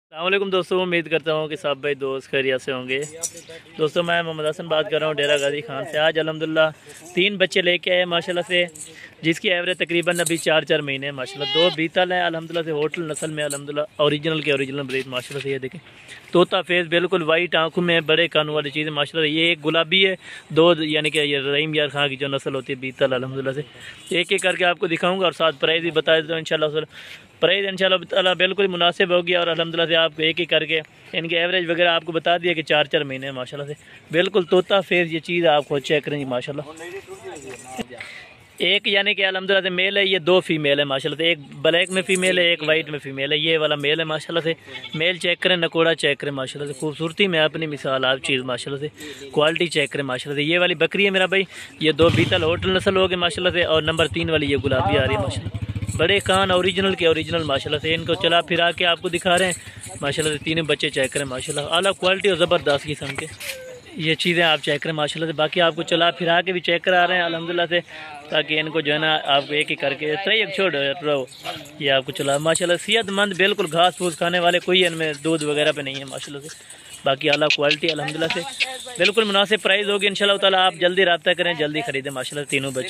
अस्सलामुअलैकुम दोस्तों, उम्मीद करता हूँ कि सब भाई दोस्त खैरियत से होंगे। दोस्तों मैं मोहम्मद हसन बात कर रहा हूँ डेरा गाजी खान से। आज अल्हम्दुलिल्लाह 3 बच्चे लेके आए माशाल्लाह से, जिसकी एवरेज तकरीबन अभी 4 महीने माशाल्लाह। 2 बीतल हैं अल्हम्दुलिल्लाह से, होटल नस्ल में अल्हम्दुलिल्लाह, ओरिजिनल के ओरिजिनल ब्रीड माशाल्लाह से। ये देखें तोता फेस बिल्कुल वाइट, आंखों में बड़े कानों वाली चीज़ माशाल्लाह। ये एक गुलाबी है, 2 यानी कि ये रहीम यार खां की जो नस्ल होती है बीतल अल्हम्दुलिल्लाह से। एक एक करके आपको दिखाऊंगा और साथ प्राइस भी बता देता हूँ इंशाल्लाह। प्राइस इंशाल्लाह बिल्कुल मुनासिब होगी और अल्हम्दुलिल्लाह से आपको एक एक करके इनके एवरेज वगैरह आपको बता दिया कि 4 महीने माशाल्लाह से। बिल्कुल तोता फेस ये चीज़ आप खुद चेक करें माशाल्लाह। एक यानी कि अल्हम्दुलिल्लाह से मेल है, ये 2 फीमेल है माशाल्लाह से। एक ब्लैक में फीमेल है, एक वाइट में फीमेल है। ये वाला मेल है माशाल्लाह से। मेल चेक करें, नकोड़ा चेक करें माशाल्लाह से। खूबसूरती में अपनी मिसाल आप चीज़ माशाल्लाह से। क्वालिटी चेक करें माशाल्लाह से। ये वाली बकरी है मेरा भाई, ये 2 बीतल होटल नस्ल हो गए माशाल्लाह से। और नंबर 3 वाली ये गुलाबी आ रही है माशाल्लाह। बड़े कान ओरिजिनल के ओरिजिनल माशाल्लाह से। इनको चला फिरा के आपको दिखा रहे हैं माशाल्लाह से। तीनों बच्चे चेक करें माशाल्लाह, आला क्वालिटी और ज़बरदस्त किस्म के ये चीज़ें आप चेक करें माशाल्लाह से। बाकी आपको चला फिरा के भी चेक करा रहे हैं अल्हम्दुलिल्लाह से, ताकि इनको जो है ना आपको एक एक करके एक छोड़ रहो। ये आपको चला माशाल्लाह सेहतमंद, बिल्कुल घास फूस खाने वाले, कोई इनमें दूध वगैरह पे नहीं है माशाल्लाह से। बाकी आला क्वालिटी अल्हम्दुलिल्लाह से, बिल्कुल मुनासिब प्राइस होगी इंशाल्लाह ताला। आप जल्दी रब्ता करें, जल्दी खरीदें माशाल्लाह तीनों बच्चे।